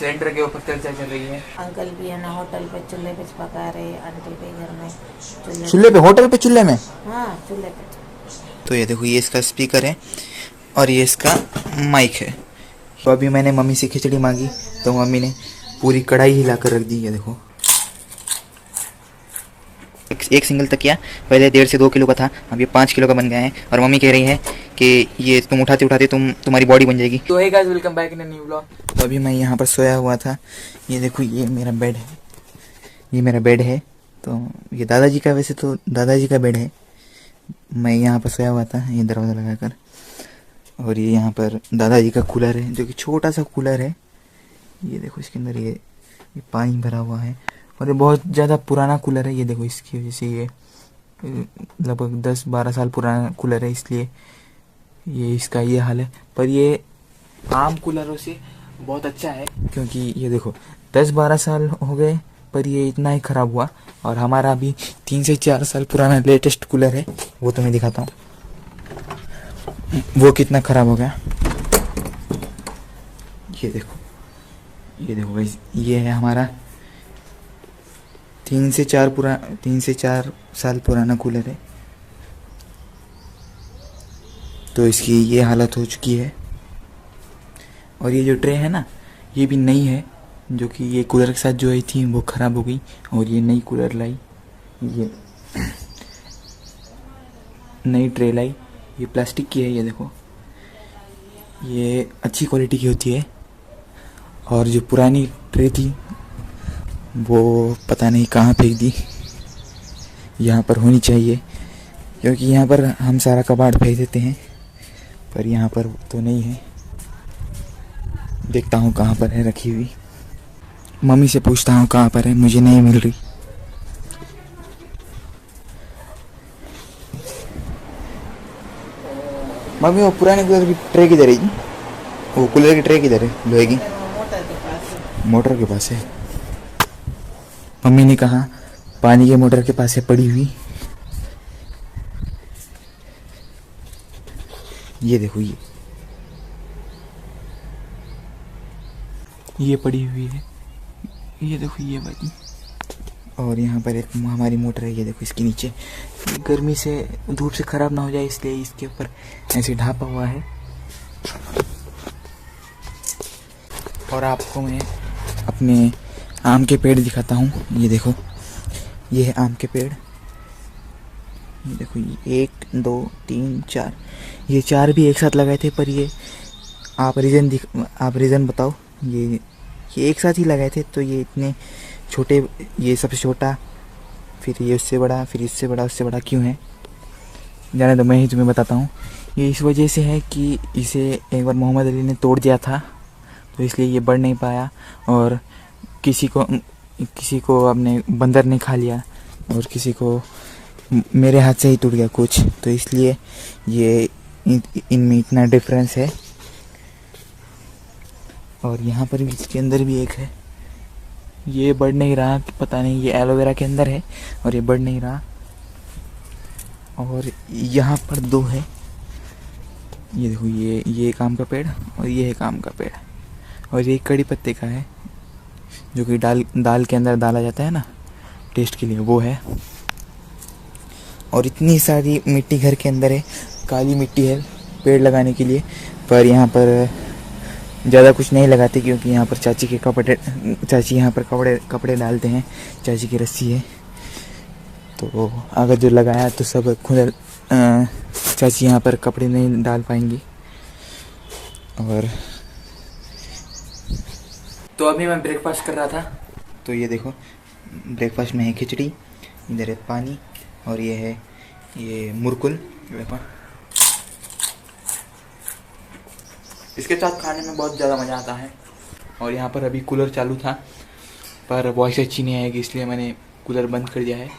Cylinder के ऊपर चर्चा चल रही है। अंकल भी है ना होटल पे चूल्हे पे पका रहे, आंटी के घर में चूल्हे पे, होटल पे चूल्हे में। हाँ चूल्हे पे। तो ये देखो, ये इसका स्पीकर है और ये इसका माइक है। तो अभी मैंने मम्मी से खिचड़ी मांगी तो मम्मी ने पूरी कढ़ाई हिला कर रख दी। ये देखो, एक सिंगल तकिया पहले 1.5 से 2 किलो का था, अब ये 5 किलो का बन गया है। और मम्मी कह रही है कि ये तुम उठाते उठाते तुम्हारी बॉडी बन जाएगी। तो hey guys, welcome back in a new vlog. तो अभी मैं यहाँ पर सोया हुआ था। ये देखो, ये मेरा बेड है, ये मेरा बेड है। तो ये दादाजी का, वैसे तो दादाजी का बेड है। मैं यहाँ पर सोया हुआ था, ये दरवाज़ा लगाकर। और ये यहाँ पर दादाजी का कूलर है, जो कि छोटा सा कूलर है। ये देखो, इसके अंदर ये पानी भरा हुआ है और ये बहुत ज़्यादा पुराना कूलर है। ये देखो, इसकी वजह से ये लगभग 10-12 साल पुराना कूलर है, इसलिए ये इसका ये हाल है। पर ये आम कूलरों से बहुत अच्छा है, क्योंकि ये देखो 10-12 साल हो गए पर ये इतना ही ख़राब हुआ। और हमारा अभी 3 से 4 साल पुराना लेटेस्ट कूलर है, वो तुम्हें दिखाता हूँ वो कितना ख़राब हो गया। ये देखो, ये देखो भाई, ये है हमारा 3 से 4 साल पुराना कूलर है। तो इसकी ये हालत हो चुकी है। और ये जो ट्रे है ना, ये भी नई है, जो कि ये कूलर के साथ जो आई थी वो ख़राब हो गई और ये नई कूलर लाई, ये नई ट्रे लाई। ये प्लास्टिक की है, ये देखो, ये अच्छी क्वालिटी की होती है। और जो पुरानी ट्रे थी वो पता नहीं कहाँ फेंक दी, यहाँ पर होनी चाहिए, क्योंकि यहाँ पर हम सारा कबाड़ फेंक देते हैं, पर यहाँ पर तो नहीं है। देखता हूँ कहाँ पर है रखी हुई, मम्मी से पूछता हूँ कहाँ पर है, मुझे नहीं मिल रही। मम्मी, वो पुराने कूलर की ट्रे किधर है? वो कूलर की ट्रे किधर है लोहे की? मोटर के पास है। मम्मी ने कहा पानी के मोटर के पास है पड़ी हुई। ये देखो, ये पड़ी हुई है, ये देखो, ये वाली। और यहाँ पर एक हमारी मोटर है, ये देखो, इसके नीचे गर्मी से धूप से ख़राब ना हो जाए इसलिए इसके ऊपर ऐसे ढापा हुआ है। और आपको मैं अपने आम के पेड़ दिखाता हूँ। ये देखो, ये है आम के पेड़। ये देखो, ये 1 2 3 4, ये 4 भी एक साथ लगाए थे, पर ये आप रीज़न बताओ। ये एक साथ ही लगाए थे, तो ये इतने छोटे, ये सबसे छोटा, फिर ये उससे बड़ा, फिर इससे बड़ा, उससे बड़ा क्यों है? जाने दो, मैं ही तुम्हें बताता हूँ। ये इस वजह से है कि इसे एक बार मोहम्मद अली ने तोड़ दिया था, तो इसलिए ये बढ़ नहीं पाया। और किसी को अपने बंदर ने खा लिया, और किसी को मेरे हाथ से ही टूट गया कुछ, तो इसलिए ये इनमें इतना डिफरेंस है। और यहाँ पर भी, इसके अंदर भी एक है, ये बढ़ नहीं रहा, पता नहीं, ये एलोवेरा के अंदर है और ये बढ़ नहीं रहा। और यहाँ पर 2 है, ये देखो, ये एक आम का पेड़ और ये एक आम का पेड़, और ये कड़ी पत्ते का है, जो कि दाल के अंदर डाला जाता है ना टेस्ट के लिए, वो है। और इतनी सारी मिट्टी घर के अंदर है, काली मिट्टी है पेड़ लगाने के लिए। पर यहाँ पर ज़्यादा कुछ नहीं लगाते, क्योंकि यहाँ पर चाची यहाँ पर कपड़े डालते हैं, चाची की रस्सी है। तो अगर जो लगाया तो सब खुद चाची यहाँ पर कपड़े नहीं डाल पाएंगी। और तो अभी मैं ब्रेकफास्ट कर रहा था, तो ये देखो, ब्रेकफास्ट में है खिचड़ी, इधर है पानी, और ये है ये मुरकुल। देखो, इसके साथ खाने में बहुत ज़्यादा मज़ा आता है। और यहाँ पर अभी कूलर चालू था, पर वॉइस अच्छी नहीं आएगी, इसलिए मैंने कूलर बंद कर दिया है।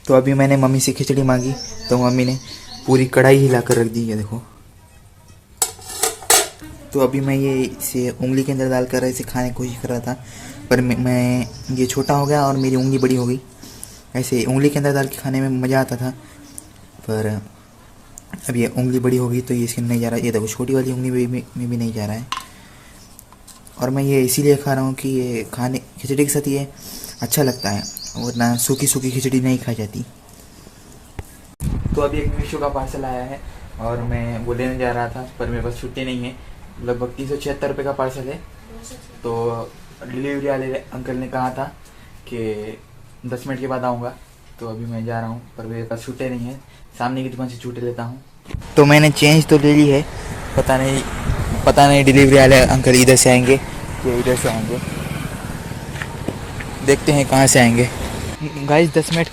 तो अभी मैंने मम्मी से खिचड़ी मांगी तो मम्मी ने पूरी कढ़ाई हिला कर रख दी। ये देखो, तो अभी मैं ये इसे उंगली के अंदर डालकर इसे खाने की कोशिश कर रहा था, पर मैं ये छोटा हो गया और मेरी उंगली बड़ी हो गई। ऐसे उंगली के अंदर डाल के खाने में मज़ा आता था, पर अब ये उंगली बड़ी हो गई तो ये इसके नहीं जा रहा है। ये देखो, छोटी वाली उंगली में भी नहीं जा रहा है। और मैं ये इसीलिए खा रहा हूँ कि ये खाने खिचड़ी के साथ ये अच्छा लगता है, वरना सूखी सूखी खिचड़ी नहीं खाई जाती। तो अभी एक मीशो का पार्सल आया है और मैं वो लेने जा रहा था, पर मेरे पास छुट्टी नहीं है। लगभग 376 रुपये का पार्सल है। तो डिलीवरी वाले अंकल ने कहा था कि 10 मिनट के बाद आऊँगा, तो अभी मैं जा रहा हूँ, पर मेरे पास छुट्टी नहीं है। सामने की दुकान से छुट्टी लेता हूँ। तो मैंने चेंज तो ले ली है, पता नहीं डिलीवरी वाले अंकल इधर से आएंगे या इधर से आएंगे, देखते हैं कहाँ से आएंगे। गाइस 10 मिनट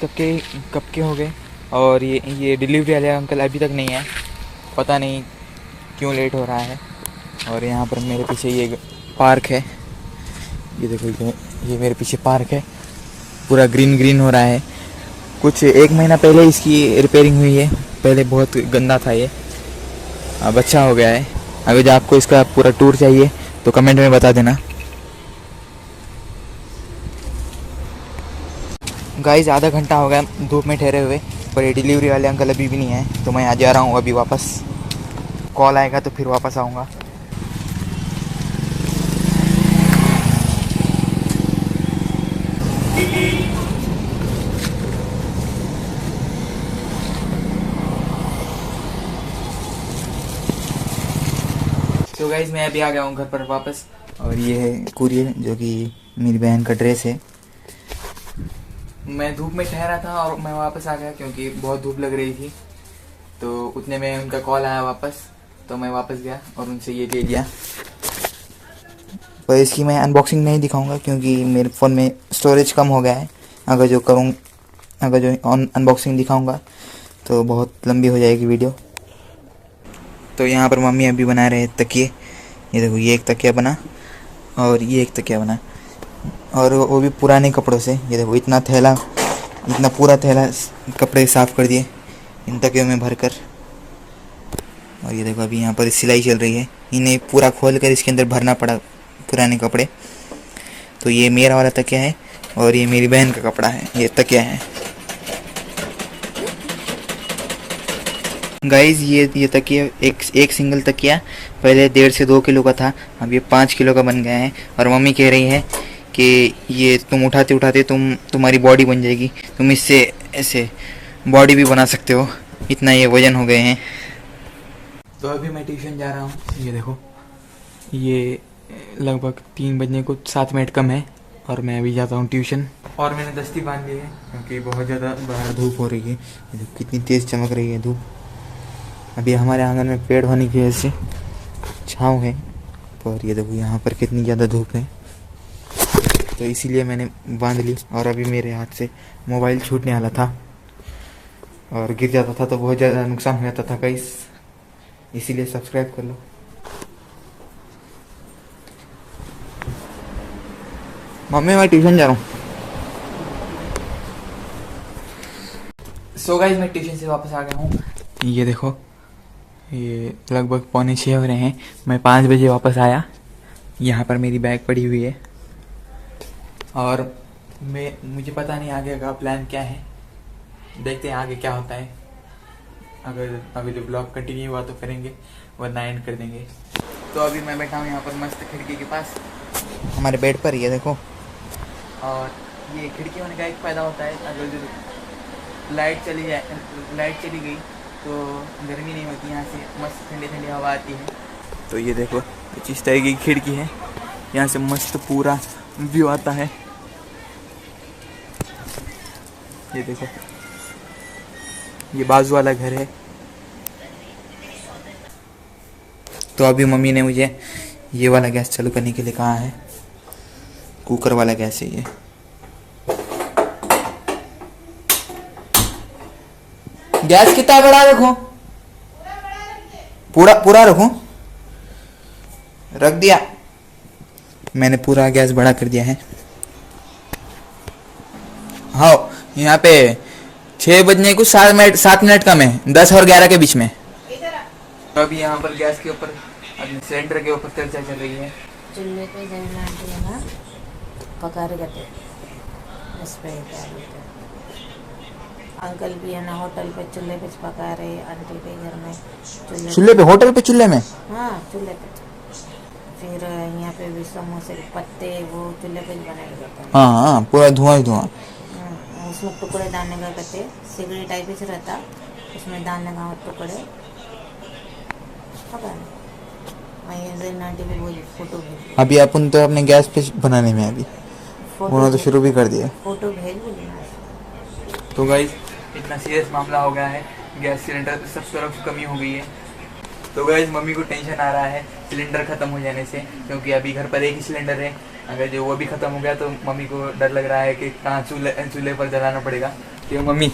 कब के हो गए और ये डिलीवरी वाले अंकल अभी तक नहीं आए, पता नहीं क्यों लेट हो रहा है। और यहाँ पर मेरे पीछे ये पार्क है, ये देखो, ये मेरे पीछे पार्क है, पूरा ग्रीन ग्रीन हो रहा है। कुछ 1 महीना पहले इसकी रिपेयरिंग हुई है, पहले बहुत गंदा था ये, अब अच्छा हो गया है। अगर आपको इसका पूरा टूर चाहिए तो कमेंट में बता देना। गाइस आधा घंटा हो गया धूप में ठहरे हुए, पर ये डिलीवरी वाले अंकल अभी भी नहीं आए, तो मैं आ जा रहा हूँ अभी वापस। कॉल आएगा तो फिर वापस आऊँगा। तो गाइस मैं अभी आ गया हूँ घर पर वापस, और ये है कुरियर जो कि मेरी बहन का ड्रेस है। मैं धूप में ठहरा था और मैं वापस आ गया क्योंकि बहुत धूप लग रही थी। तो उतने में उनका कॉल आया वापस, तो मैं वापस गया और उनसे ये ले लिया। पर इसकी मैं अनबॉक्सिंग नहीं दिखाऊंगा क्योंकि मेरे फ़ोन में स्टोरेज कम हो गया है। अगर जो अनबॉक्सिंग दिखाऊंगा तो बहुत लंबी हो जाएगी वीडियो। तो यहाँ पर मम्मी अभी बना रहे हैं तकिए। ये देखो, ये एक तकिया बना और ये एक तकिया बना, और वो भी पुराने कपड़ों से। ये देखो, इतना पूरा थैला कपड़े साफ़ कर दिए इन तकियों में भरकर। और ये देखो अभी यहाँ पर सिलाई चल रही है, इन्हें पूरा खोल कर इसके अंदर भरना पड़ा पुराने कपड़े। तो ये मेरा वाला तकिया है और ये मेरी बहन का कपड़ा है, ये तकिया है। गाइज ये तकिया एक सिंगल तकिया पहले 1.5 से 2 किलो का था, अब ये 5 किलो का बन गया है। और मम्मी कह रही है कि ये तुम उठाते उठाते तुम्हारी बॉडी बन जाएगी, तुम इससे ऐसे बॉडी भी बना सकते हो, इतना ये वजन हो गए हैं। तो अभी मैं ट्यूशन जा रहा हूँ। ये देखो, ये लगभग 3 बजने को 7 मिनट कम है और मैं अभी जाता हूँ ट्यूशन। और मैंने दस्ती बांध ली है क्योंकि बहुत ज़्यादा बाहर धूप हो रही है। ये देखो कितनी तेज़ चमक रही है धूप। अभी हमारे आंगन में पेड़ होने की वजह से छाँव है, पर ये देखो यहाँ पर कितनी ज़्यादा धूप है, तो इसीलिए मैंने बांध ली। और अभी मेरे हाथ से मोबाइल छूटने वाला था और गिर जाता था तो बहुत ज़्यादा नुकसान हो जाता था गाइस, इसीलिए सब्सक्राइब कर लो। मम्मी मैं ट्यूशन जा रहा हूँ। सो गाइस मैं ट्यूशन से वापस आ गया हूँ। ये देखो, ये लगभग 5:45 हो रहे हैं। मैं 5 बजे वापस आया। यहाँ पर मेरी बैग पड़ी हुई है और मुझे पता नहीं आगे का प्लान क्या है, देखते हैं आगे क्या होता है। अगर जो ब्लॉग कंटिन्यू हुआ तो करेंगे, वरना एंड कर देंगे। तो अभी मैं बैठा हूँ यहाँ पर मस्त खिड़की के पास हमारे बेड पर, ये देखो। और ये खिड़की होने का एक फ़ायदा होता है, अगर जो लाइट चली गई तो गर्मी नहीं होती, यहाँ से मस्त ठंडी ठंडी हवा आती है। तो ये देखो कुछ इस तरह की खिड़की है, यहाँ से मस्त पूरा व्यू आता है। ये देखो, ये बाजू वाला घर है। तो अभी मम्मी ने मुझे ये वाला गैस चालू करने के लिए कहा है, कुकर वाला गैस है ये। गैस कितना बड़ा रखूं? पूरा रखूं? रख दिया मैंने, पूरा गैस बड़ा कर दिया है। हाँ, यहाँ पे 6 बजने को 7 मिनट कम है, 10 और 11 के बीच में। तो अभी यहाँ पर गैस के ऊपर, अपने सिलेंडर के ऊपर चर्चा चल रही है। चूल्हे पे जलना आंटी है ना, पका रहे गटे इस पे क्या बोलते हैं। अंकल भी है ना होटल पे चूल्हे पे पका रहे, आंटी के घर में चूल्हे पे, होटल पे चूल्हे में। हाँ चूल्हे पे फिर यहाँ पे भी समोसे के पत्ते वो चूल्हे पे बनाए जाते हैं। हाँ हाँ, पूरा धुआं ही धुआं। उसमें टुकड़े डालने का कहते सिगड़ी टाइप ही रहता, उसमें डालने का टुकड़े पता नहीं। मैं ये नाटी भी बोली फोटो भेज, अभी अपन तो अपने गैस पे बनाने में अभी उन्होंने तो शुरू भी कर दिया। फोटो भेज बोली ना। तो गाइस इतना सीरियस मामला हो गया है, गैस सिलेंडर सब तरफ कमी हो गई है। तो गाइस मम्मी को टेंशन आ रहा है सिलेंडर ख़त्म हो जाने से, क्योंकि अभी घर पर एक ही सिलेंडर है। अगर जो वो भी ख़त्म हो गया तो मम्मी को डर लग रहा है कि कहाँ चूल्हे पर जलाना पड़ेगा। क्यों मम्मी?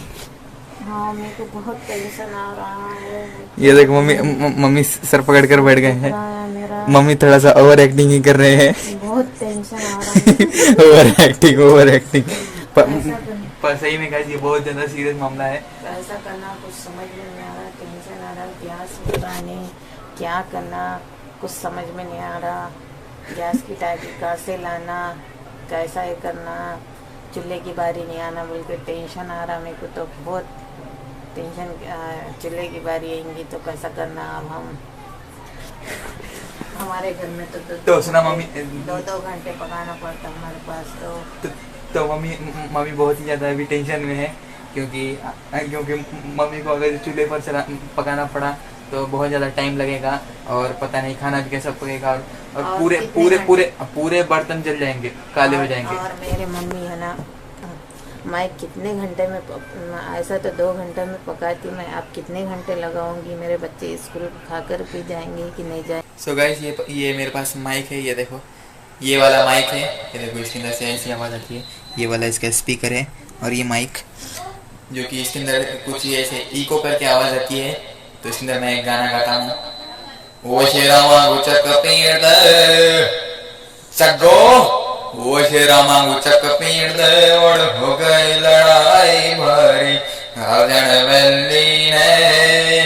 हाँ मेरे को बहुत टेंशन आ रहा है। ये देखो मम्मी मम्मी सर पकड़ कर बैठ गए हैं। मेरा मम्मी थोड़ा सा ओवर एक्टिंग ही कर रहे हैं। बहुत टेंशन आ रहा है। ओवर एक्टिंग पर सही में गाइस ये बहुत ज़्यादा सीरियस मामला है। ऐसा करना कुछ समझ में नहीं आ रहा, टेंशन आ रहा, गैस बुलाने क्या करना कुछ समझ में नहीं आ रहा। गैस की टाइप कहाँ से लाना, कैसा ये करना, चूल्हे की बारी नहीं आना बोल के टेंशन आ रहा मेरे को तो बहुत टेंशन। चूल्हे की बारी आएंगी तो कैसा करना। अब हम हमारे घर में तो सुना मम्मी, 2 घंटे पकाना पड़ता हमारे पास। तो मम्मी बहुत ही ज़्यादा अभी टेंशन में है, क्योंकि मम्मी को अगर चूल्हे पर पकाना पड़ा तो बहुत ज़्यादा टाइम लगेगा और पता नहीं खाना भी कैसा पकेगा, और पूरे बर्तन जल जाएंगे, काले हो जाएंगे। और मेरे मम्मी है ना, मैं कितने घंटे में ऐसा तो 2 घंटे में पकाती, मैं आप कितने घंटे लगाऊंगी। मेरे बच्चे स्कूल खाकर भी जाएंगे कि नहीं जाए। सो गाइस ये मेरे पास माइक है, ये देखो ये वाला माइक है, ये देखो इसके अंदर से ऐसी आवाज़ आती है। ये वाला इसका स्पीकर है, और ये माइक जो कि इसके अंदर कुछ ऐसे इको करके आवाज़ आती है। तो इसके अंदर मैं एक गाना गाता हूँ, वो शेरा मांगू चक पेड़ दे सगो, वो शेरा मांगू चक पेड़ दे और हो गई लड़ाई भारी अर्जन वैली ने।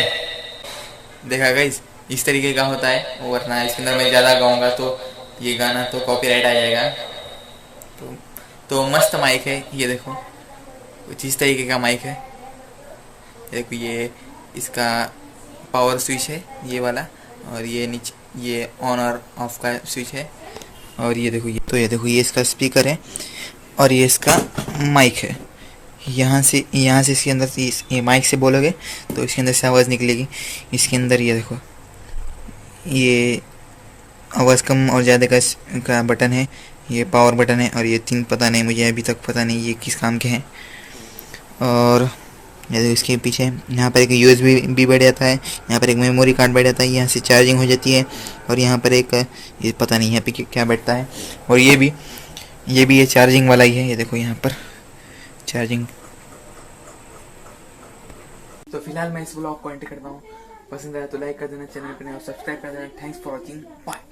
देखा गाइस इस तरीके का होता है, वरना इसके अंदर मैं ज़्यादा गाऊंगा तो ये गाना तो कॉपीराइट आ जाएगा। तो मस्त माइक है, ये देखो कुछ इस तरीके का माइक है। देखो ये इसका पावर स्विच है ये वाला, और ये नीचे ये ऑन और ऑफ का स्विच है। और ये देखो ये इसका स्पीकर है, और ये इसका माइक है। यहाँ से इसके अंदर से ये माइक से बोलोगे तो इसके अंदर से आवाज़ निकलेगी। इसके अंदर ये देखो ये आवाज़ कम और ज़्यादा का बटन है, ये पावर बटन है, और ये 3 पता नहीं, मुझे अभी तक पता नहीं ये किस काम के हैं। और ये देखो इसके पीछे यहाँ पर एक USB भी बैठ जाता है, यहाँ पर एक मेमोरी कार्ड बैठ जाता है, यहाँ से चार्जिंग हो जाती है। और यहाँ पर एक ये पता नहीं यहाँ पे क्या बैठता है। और ये भी ये चार्जिंग वाला ही है, ये देखो यहाँ पर चार्जिंग। तो फिलहाल मैं इस ब्लॉग को एंड करता हूँ। पसंद आया तो लाइक कर देना, चैनल पर नए हो सब्सक्राइब कर देना। Thanks for watching, bye.